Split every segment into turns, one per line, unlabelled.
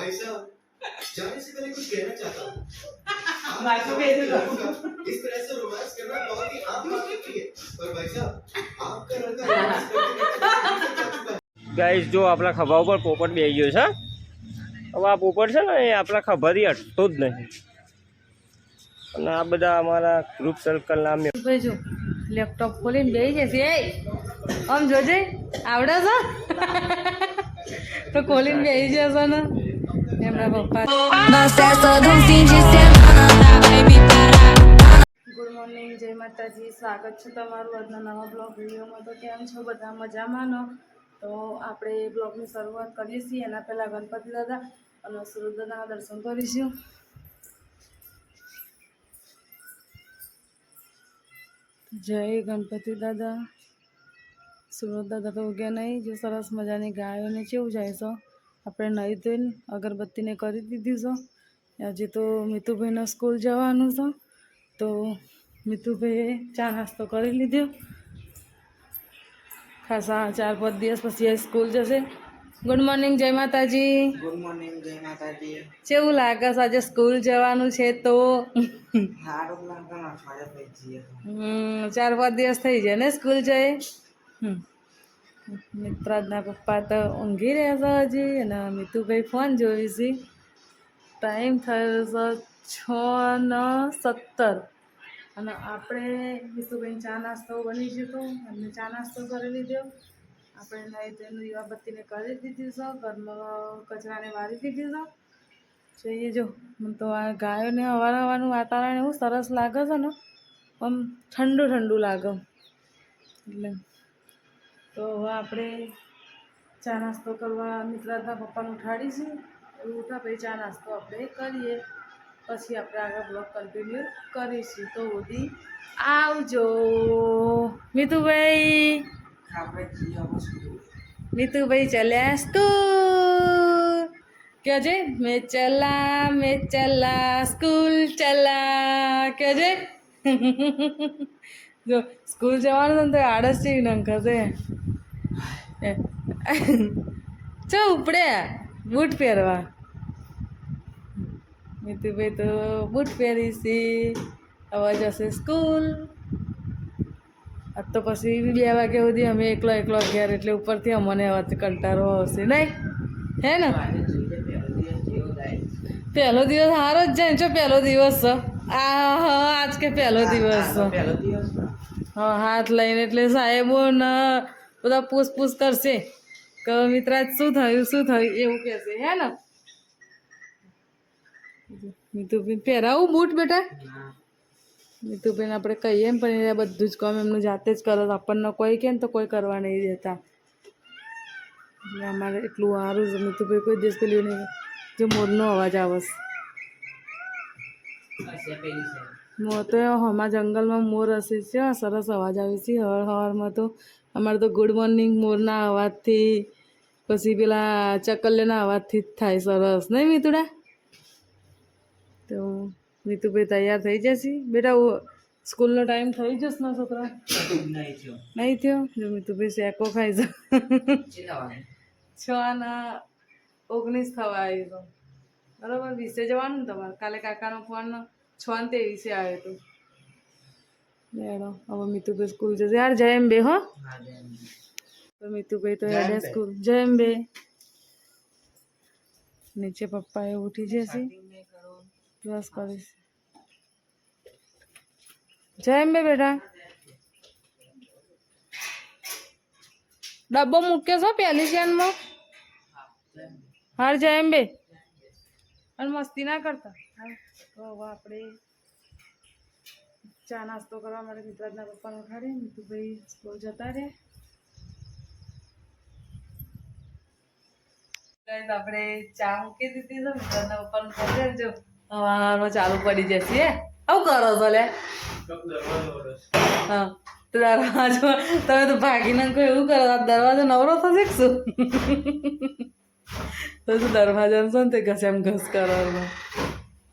भाई साहब जाने से पहले कुछ कहना चाहता हूँ इस तरह से रोमांस करना बहुत ही आम बात होती है पर भाई साहब आपका लड़का रोमांस करते करते
ગાઈસ જો આપણા ખભા ઉપર પોપટ બેસી ગયો છે હવે આ પોપટ છે ને એ આપણા ખભાથી હટતો જ નહીં અને આ બધા અમારા ગ્રુપ સર્કલના
ભાઈ જો લેપટોપ ખોલીને બેસી જશે એ આમ જોજે આવડે છે તો ખોલીને બેસી જશે ને એમના પપ્પા ગુડ મોર્નિંગ જય માતાજી સ્વાગત છે તમારું આજના નવા બ્લોગ વિડીયોમાં તો કેમ છો બધા મજામાં નો તો આપણે બ્લોગની શરૂઆત કરીએ છીએ એના પહેલાં ગણપતિ દાદા અને સુરત દાદાના દર્શન કરીશું જય ગણપતિ દાદા સુરત દાદા તો ઉગ્યા નહીં જો સરસ મજાની ગાયોને કેવું જાય છે આપણે નહીં ધોઈને અગરબત્તીને કરી દીધી છે આજે તો મિતુભાઈને સ્કૂલ જવાનું છે તો મિતુભાઈએ ચા નાસ્તો કરી લીધો ખાસા 4-5 દિવસ પછી સ્કૂલ જશે ગુડ મોર્નિંગ જય માતાજી
ગુડ મોર્નિંગ જય માતાજી
કેવું લાગે છે આજે સ્કૂલ જવાનું છે તો
સારું લાગે ને ફાયર થઈ જઈએ
4-5 દિવસ થઈ જાય ને સ્કૂલ જાય મિત્રાજના પપ્પા તો ઊંઘી રહ્યા છે હજી અને મિતુભાઈ ફોન જોઈ છે ટાઈમ થયો છે 6:17 અને આપણે મિતુભાઈ ચા નાસ્તો બની જતો અને ચા નાસ્તો કરી લીધો આપણે નહીં તેનું દીવાબત્તીને કરી દીધી છે ઘરમાં કચરાને વાળી દીધી છે જોઈએ જો મને તો આ ગાયોને હવાનું વાતાવરણ એવું સરસ લાગે છે ને આમ ઠંડુ ઠંડુ લાગે એટલે તો હવે આપણે ચા નાસ્તો કરવા મિત્રાજના પપ્પાને ઉઠાડીશું એવું ઉઠા પછી ચા નાસ્તો આપણે કરીએ પછી આપણે આગળ બ્લોગ કન્ટિન્યુ કરીશું તો સુધી આવજો મિતુભાઈ
આપણે જઈએ
મિતુભાઈ ચલ્યા સ્કૂલ કહેજે મેં ચલા સ્કૂલ ચલા કહેજે જો સ્કૂલ જવાનું તો આળસ જેવી નંખા છે ચો ઉપડ્યા બૂટ પહેરવા મિતુભાઈ તો બૂટ પહેરીશી હવે જશે સ્કૂલ આજ તો પછી 2 વાગ્યા સુધી અમે એકલો ઘેર એટલે ઉપરથી અમને હવે કંટાળો આવશે નહીં હે ને પહેલો દિવસ સારો જ જાય જો પહેલો દિવસ છે આજ કે પહેલો દિવસ છે હા હાથ લઈને એટલે સાહેબો ને બધા પૂછપૂછ કરશે કે મિત્રાજ શું થયું એવું કહેશે હે ને મિતુભાઈ પહેરાવું બૂટ બેટા મિતુભાઈને આપણે કહીએ એમ પણ એ બધું જ કામ એમનું જાતે જ કરે આપણને કોઈ કહે ને તો કોઈ કરવા નહીં દેતા એટલે અમારે એટલું સારું છે મિતુભાઈ કોઈ દિવસ પેલું નહીં જો મોરનો અવાજ આવે મોર તો હમણાં જંગલમાં મોર હશે છે સરસ અવાજ આવે છે હવારમાં તો અમારે તો ગુડ મોર્નિંગ મોરના અવાજથી પછી પેલા ચકલિયાના અવાજથી જ થાય સરસ નહીં મિતુડા તો મિતુભાઈ તૈયાર થઈ જશે બેટા સ્કૂલનો ટાઈમ થઈ જશે ને છોકરા નહીં થયો જો મિતુભાઈ શેકો ખાઈ છે 6:19 થવા આવી તો બરાબર 20 જવાનું ને તમારે કાલે કાકાનો ફોન 6:23 આવ્યો હતો બેડો હવે મિતુભાઈ સ્કૂલ જશે યાર જય એમ બે હો તો મિતુભાઈ તો યાર સ્કૂલ જય એમ બે નીચે પપ્પા એ ઉઠી જશે બસ કરીશ જય અંબે બેટા ડબ્બો મૂક્યો છો પહેલી શેનમાં હાર જય અંબે અને મસ્તી ના કરતા તો હવે આપણે ચા નાસ્તો કરવા માટે મિત્રાજના પપ્પાને ઉઠાડી મિતુભાઈ સ્કૂલ જતા રહે આપણે ચા મૂકી દીધી છે મિત્રાજના પપ્પાને પહોંચે જો હવામાં ચાલુ પડી જશે આવું કરો છો લે હા તો દરવાજો તમે તો ભાગીને કોઈ એવું કરો દરવાજો નવરો થશે શું તો દરવાજાને શું તે ઘસ એમ ઘસ કરવાનું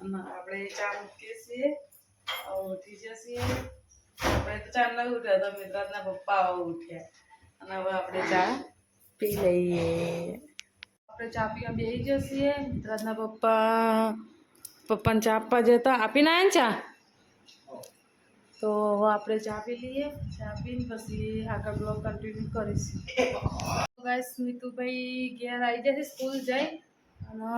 અને આપણે ચા મૂકીએ છીએ ઉઠી જશે આપણે તો ચા નથી ઉઠ્યા તો મિત્રાજના પપ્પા ઉઠ્યા અને હવે આપણે ચા પી લઈએ આપણે ચા પીવા બેસી જઈએ. મિત્રાજના પપ્પાને ચા આપવા જતા આપીને આવ્યા ને ચા. તો હવે આપણે ચા પી લઈએ. ચા પીને પછી આગળ બ્લોગ કન્ટિન્યુ કરીશું. ગાઈસ મિતુભાઈ ઘેર આવી જશે સ્કૂલ જઈ અને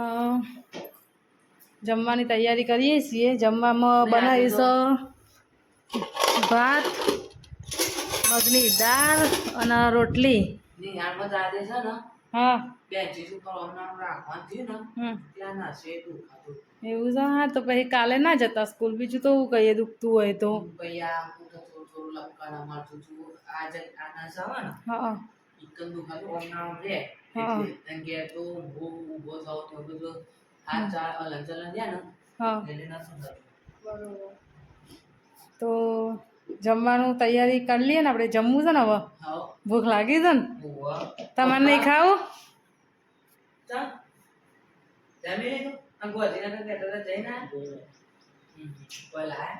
જમવાની તૈયારી કરીએ છીએ. જમવામાં બનાવીશું ભાત, મગની દાળ અને રોટલી.
નિહાળમાં દાદે છે ને
હા
બેન્ચીસ ઉપર હમણાં રાખવાનું થયું ને ત્યાં ના છે દુખાતું.
એવું છે. હા તો પછી કાલે ના જતા સ્કૂલ. બીજું તો હું કહીએ દુખતું હોય તો.
પછી આ હું તો થોડું થોડું લપકારા મારતું છું. આજે આના છે ને
હા
એકદમ દુખાતું હમણાં રે
હા
એટલે ઘેર તો ઊભો થાવ તો બધું હાથ ચાર હલન ચલન થયા ને
હા
એટલે નથી થતું.
બરોબર. તો જમવાનું તૈયારી કરી લઈએ ને. આપણે જમવું છે ને હવે.
હાવ
ભૂખ લાગી છે ને.
ઉવા
તમારે નહીં ખાવું?
ચા જમી લીધું આ ગોધીનગર બેઠા હતા જઈને બોલા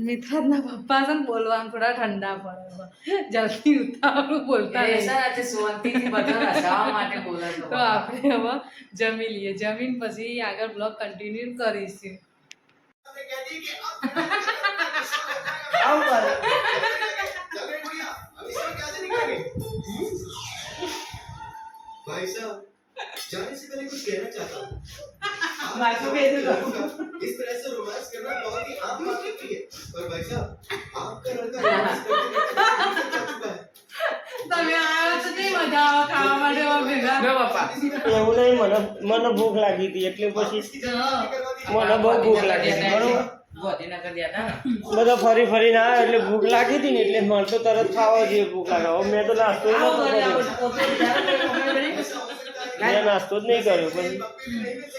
મિત્રાજના પપ્પા છે ને બોલવાનું થોડા ઠંડા પડે. જલ્દી ઉતાવળું બોલતા નહીં.
આજે શાંતિથી બધા હસાવવા માટે બોલે છે.
તો આપણે હવે જમી લઈએ. જમીન પછી આગળ બ્લોગ કન્ટિન્યુ કરીશું.
हमने कह दी कि
આવું કરે
चल रही गुड़िया अब इसमें कैसे निकलेंगे भाई साहब जाने से पहले कुछ कहना चाहता हूँ
मैं तो भेज दूंगा।
इस तरह से रोमांस करना बहुत ही आम बात होती है पर भाई साहब आपका लड़का रोमांस करते करते जा चुका है
તમે આવ્યો તો નહીં મજા આવે ખાવા માટે હવે ભેગા.
લો બાપા
એવું નહીં, મને ભૂખ લાગી હતી એટલે પછી મને બહુ ભૂખ લાગી હતી. બરોબર,
ગોધીનગર ગયા હતા ને
બધા ફરી ફરીને આવ્યા એટલે ભૂખ લાગી હતી ને એટલે મને તો તરત ખાવા જોઈએ ભૂખ લાગે. હવે મેં તો નાસ્તો જ નહોતો કર્યો. મેં નાસ્તો જ નહીં કર્યો. પછી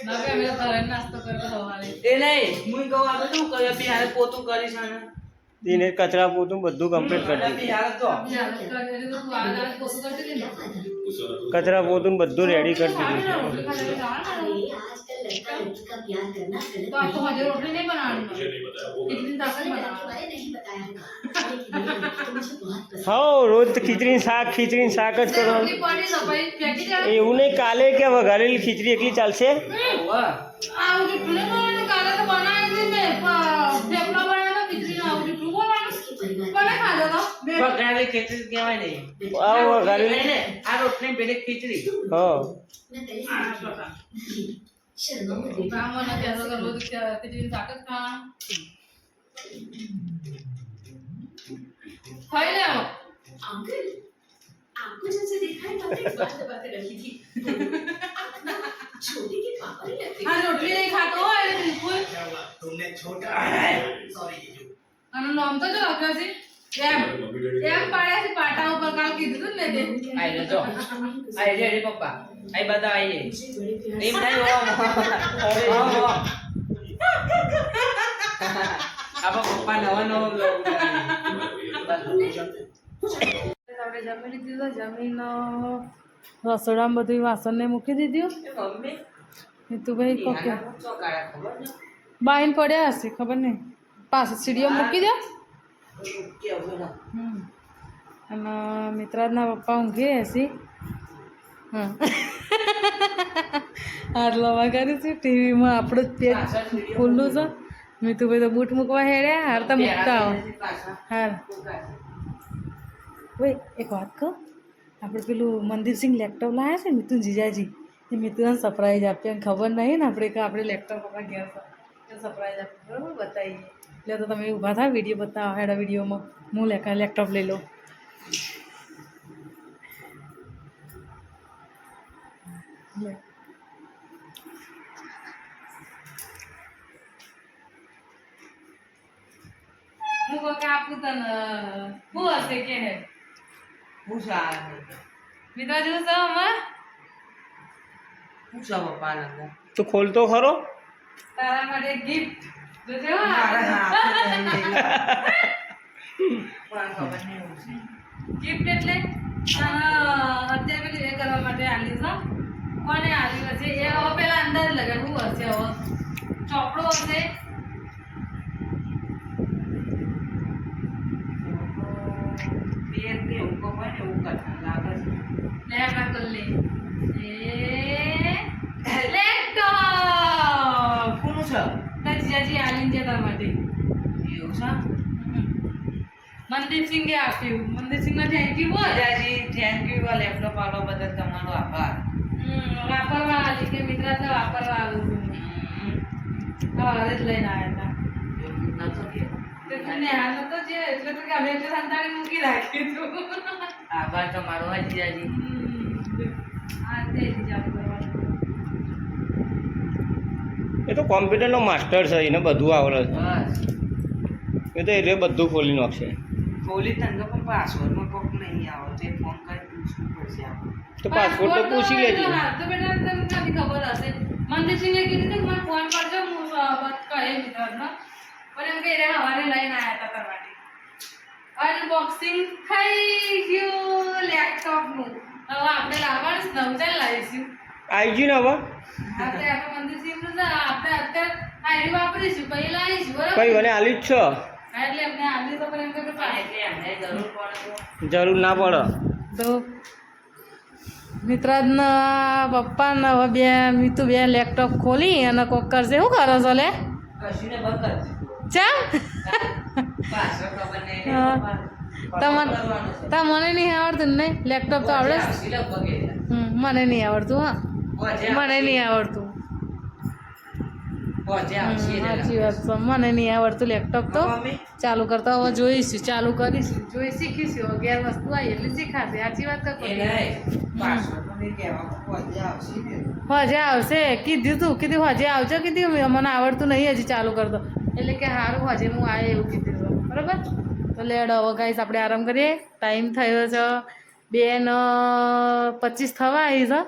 ના કે અમે તો ઘરે જ નાસ્તો કરતો સવારે.
એ નહીં હું કહું આપણે શું કર્યું બિહાર પોતું કરીશ ને
દિને કચરા પોતું બધું કમ્પ્લીટ કરી દીધું.
બિહાર તો
કચરા પોતું બધું રેડી કરી દીધું.
तो आपको मुझे रोटी नहीं बनानी है, कितनी ताकत बनाना
હા, રોજ તો ખીચડી શાક જ કરવાનું.
पड़ी सफाई फेंकी जाए
એવું નહીં, કાલે કે વઘારેલી ખીચડી એકલી ચાલશે?
आओ जी पुणे बनाने काले तो बनाए थे मैं फेफड़ा बनाना खिचड़ी ना आओ जी पुणे बनाना खा लो ना
વઘારેલી ખીચડી કહેવાય નહીં
આવો વઘારેલી.
નહીં, નહીં, આ રોટલી પેલી ખીચડી
હા,
ब्राह्मण कैसा कर रोज खिचड़ी ताकत खा खाई ले आओ
अंकल आपको जैसे देखा है मैंने एक बात बता रखी थी आप ना छोटे के पापा ही लगते
हाँ रोटली नहीं खाता हो अरे बिल्कुल
तुमने छोटा सॉरी
અને નામ તો જો લખ્યો છે એમ પાડ્યા છે પાટા ઉપર કાલ કીધું તું ને તે
આઈ જો આઈ રે પપ્પા આઈ બધા આઈ એમ નહીં આપા પપ્પા નવા નવો બ્લોગ
આપણે જમી લીધું તો જમીન રસોડામાં બધું વાસણને મૂકી દીધું
મમ્મી
નીતુભાઈ કોકે
ચોકાડા ખબર ને
બાઈન પડ્યા હશે ખબર નહીં પાછળ સીડીઓ મૂકી દો
કેવું
અને મિત્રાજના પપ્પા ઊંઘી હશે હા આટલો કર્યું છે ટીવીમાં આપણું જ પેજ ખુલ્લું છે મિતુભાઈ તો બૂટ મૂકવા હેડ્યા હાર તો મૂકતા આવો હાર ઓય એક વાત કહું આપણે પેલું મનદીપસિંહ લેપટોપ લાવ્યા છે મિતુન જીજાજી એ મિતુને સરપ્રાઈઝ આપીએ અને ખબર નહીં ને આપણે કે આપણે લેપટોપ આપણા ઘેર સરપ્રાઈઝ આપીએ બરાબર બતાવીએ એટલે તો તમે ઊભા થાય વિડીયો બતાવો હેડા વિડીયોમાં હું લેપટોપ લઈ લઉં લે હું કહું કે આપું તને શું હશે કે હે
હું સા
મિત્ર જોઉં છો આમાં
હું સા પપ્પા ના
તો ખોલતો ખરો.
તારા માટે ગિફ્ટ જોજો ગિફ્ટ એટલે અત્યારે પેલી એ કરવા માટે આલી છે કોને આલી હશે એ હવે પેલા અંદર લગાડવું હશે હવે ચોપડો હશે
બે એવું કહો ને એવું કરતા
લે એ લેપટોપ
કોનું છે
તાર જીજાજી આલીને જતા માટે
એવું છે
મનદીપસિંહે આપ્યું. મનદીપસિંહને થેન્ક યુ બોલ.
રાજાજી થેન્ક યુ આ લેપટોપ આપવા બદલ તમારો આભાર.
વાપરવા આલી કે મિત્રાને વાપરવા આવું છું. હા હવે જ લઈને આવ્યા હતા.
નતો કે
તો તને હાલ નતો જે એટલે તો કે અમે એટલે સંતાડી મૂકી રાખ્યું હતું.
આભાર તમારો રાજાજી.
આ તે જ જાવ કરવાનું.
એ તો કોમ્પ્યુટરનો માસ્ટર છે, એને બધું આવડે છે.
બસ
એ તો એટલે બધું ખોલી નાખશે.
ખોલી તને પણ પાસવર્ડમાં કોક નહીં આવો તે ફોન કરી પૂછવું પડશે આપણે.
તો પાસપોર્ટ તો પૂછી લેજે.
હા તો બેટા તમને નથી ખબર હશે. મનદીપસિંહે કીધું કે મને ફોન કરજો હું કહે મિત્રને. પણ એમ કે રે હવારે લઈને આવ્યા હતા તાર માટે. અનબોક્સિંગ થઈ ગયું લેપટોપનું. હવે આપણે લાવવાનું જ નવું ચાલ લાવીશું.
આવી ગયું ને હવે
આપણે મનદીપસિંહનું છે આપણે અત્યારે આઈડી વાપરીશું પછી લાવીશું બરાબર.
કઈ મને આલી જ છો.
હા, એટલે એમને આલી તો પણ એમ કે
એટલે એમને જરૂર પડે તો
જરૂર ના પડે.
તો મિત્રાજના પપ્પાના હવે બે મીતુ બે લેપટોપ ખોલી અને કોક કરશે. શું કરો છો લે
કશું ને બંધ કરી
ચા
પાસવર્ડ ખબર નહીં
હા.
કરવાનું છે.
મને નહીં આવડતું નહીં લેપટોપ તો આવડે જ.
આવશે લગભગ એ.
મને નહીં આવડતું હા
પહોંચે
મને નહીં આવડતું.
પહોંચે આવશે એટલે
સાચી વાત છે મને નહીં આવડતું લેપટોપ તો
મમ્મી
ચાલુ કરતા હવે જોઈશું ચાલુ કરીશું જોઈ શીખીશું અગિયાર વસ્તુ આવી એટલે શીખાશે સાચી વાત
એ
કરતો
નહીં પાસવર્ડ તો નહીં કહેવામાં પહોંચે આવશે ને
હજે આવશે કીધું તું કીધું હજે આવજો કીધું મને આવડતું નહીં હજી ચાલુ કરતો એટલે કે સારું હજે હું આવે એવું કીધું હતું બરાબર. તો લેડ હવે ગાઈસ આપણે આરામ કરીએ. ટાઈમ થયો છે 2:25 થવા આવી છે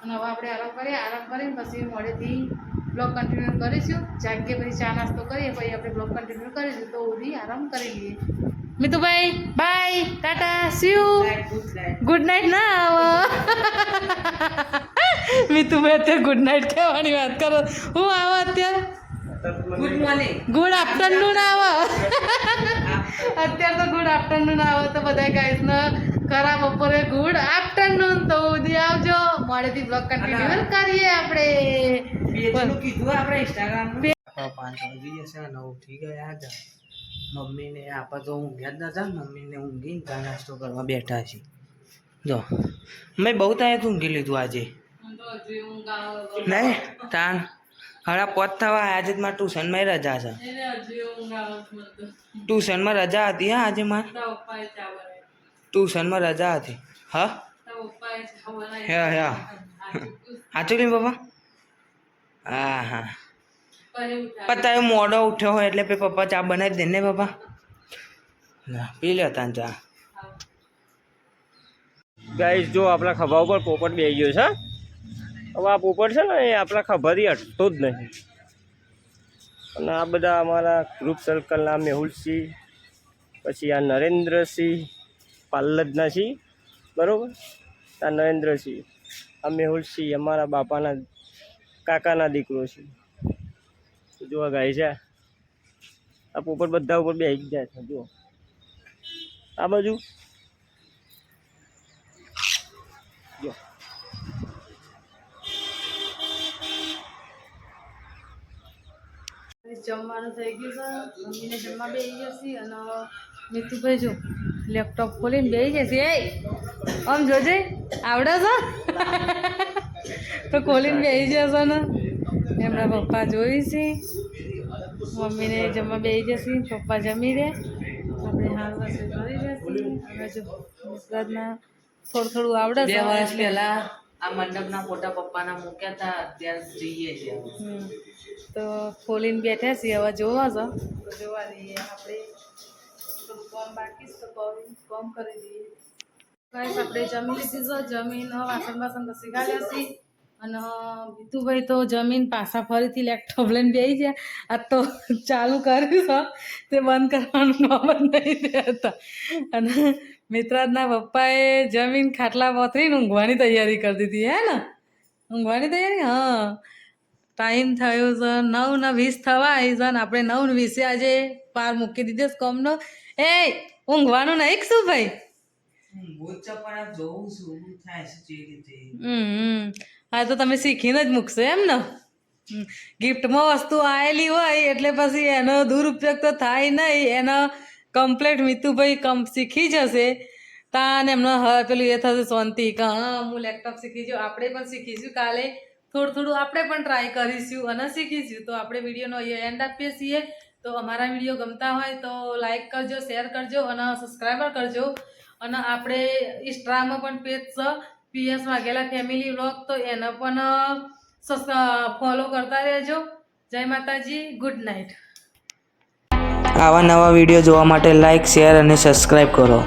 અને હવે આપણે આરામ કરીએ. આરામ કરીને પછી મોડેથી બ્લોગ કન્ટિન્યુ કરીશું. જાગીએ પછી ચા નાસ્તો કરીએ પછી આપણે બ્લોગ કન્ટિન્યુ કરીશું. તો સુધી આરામ કરી લઈએ. મિતુભાઈ bye tata see you. Good night ના આવો. મિતુભાઈ અત્યારે ગુડ નાઇટ કહેવાની વાત કરો. હું આવો અત્યારે
ગુડ મોર્નિંગ
ગુડ આફ્ટરનૂન આવો. અત્યારે તો ગુડ આફ્ટરનૂન આવો તો બધા ગાઈસને ખરા બપોરે ગુડ આફ્ટરનૂન. તો ઉધી આવજો મોડેથી બ્લોગ કન્ટિન્યુ કરીએ આપણે.
પેજનું કીધું આપણે ઇન્સ્ટાગ્રામ 5 વાગી જશે અને ઉઠી ગયા હતા. મમ્મીને આપણે તો ઊંઘ્યા જ નતા. મમ્મીને ઊંઘીને ચા નાસ્તો કરવા બેઠા છીએ. જો મેં બહુ ટાઈમ ઊંઘી લીધું આજે નહીં તાણ હરા પોત થવા આજે જ મારે ટ્યુશનમાં રજા છે. ટ્યુશનમાં રજા હતી હા આજે મારે ટ્યુશનમાં રજા હતી. હા હે હા સાચું નહીં પપ્પા. હા હા પણ તારે મોડો ઉઠ્યો હોય એટલે પછી પપ્પા ચા બનાવી દે ને પપ્પા. પી લે તાન ચા.
ગાઈસ જો આપણા ખભા ઉપર પોપટ બેસી ગયો છે. હવે આ પોપટ છે ને એ આપણા ખભાથી હટતો જ નહીં. અને આ બધા અમારા ગ્રુપ સર્કલના મેહુલસિંહ, પછી આ નરેન્દ્રસિંહ પાલ્લદના સિંહ બરાબર. આ નરેન્દ્રસિંહ, આ મેહુલસિંહ અમારા બાપાના કાકાના દીકરો છે. જો ગાય છે આ પોપટ બધા ઉપર બેસી જાય છે. જુઓ આ બાજુ જો
જમવાનું થઈ ગયું છે. મમ્મીને જમવા બેસી જશે અને મિતુભાઈ જો લેપટોપ ખોલીને બેસી જશે. એ આમ જોજે આવડે છે તો ખોલીને બેસી જશે ને. એમના પપ્પા જોઈ છે. મમ્મીને જમવા બેસી જશે. પપ્પા જમી દે આપણે હાલ રસોઈ કરી દેશે. હવે જો ગુજરાતના થોડું આવડે
2
છે.
વર્ષ પહેલા આ મંડપના ફોટા પપ્પાના મૂક્યા હતા. અત્યારે જઈએ છીએ
તો ખોલીને બેઠા છીએ હવે જોવા છો તો જોવા દઈએ આપણે. થોડું કામ બાકી છે તો કામ કરી દઈએ. ગાઈસ આપણે જમી લીધી છે. જમીન વાસણ બાસણ ઘસી કાઢ્યા છે અને ભીતુભાઈ તો જમીન પાછા ફરીથી લેપટોપ લઈને બેસી ગયા. આ તો ચાલુ કર્યું છે તે બંધ કરવાનું નામ જ નહીં દેતા. અને મિત્રાજના પપ્પાએ જમીન ખાટલા પથરીને ઊંઘવાની તૈયારી કરી દીધી હે ને. ઊંઘવાની તૈયારી હા. ટાઈમ થયો છે 9:20 થવા આવી છે ને આપણે 9:20 આજે પાર મૂકી દીધો કોમનો. એ ઊંઘવાનું નહીં શું ભાઈ હા તો તમે શીખીને જ મૂકશો એમ ને ગિફ્ટમાં વસ્તુ આવેલી હોય એટલે પછી એનો દુરુપયોગ તો થાય નહીં. એનો કમ્પ્લેટ મિતુભાઈ શીખી જશે તાને એમનો પેલું એ થશે શાંતિ કે હા હું લેપટોપ શીખી જાઉં. આપણે પણ શીખીશું કાલે થોડું થોડું આપણે પણ ટ્રાય કરીશું અને શીખીશું. તો આપણે વિડીયોનો અહીંયા એન્ડ આપીએ છીએ. તો અમારા વિડીયો ગમતા હોય તો લાઈક કરજો, શેર કરજો અને સબસ્ક્રાઈબર કરજો. અને આપણે ઇન્સ્ટામાં પણ પેજ છે PS વાઘેલા ફેમિલી વ્લોગ, તો એને પણ ફોલો કરતા રહેજો. જય માતાજી, ગુડ નાઇટ.
આવા નવા વિડીયો જોવા માટે લાઈક, શેર અને સબસ્ક્રાઈબ કરો.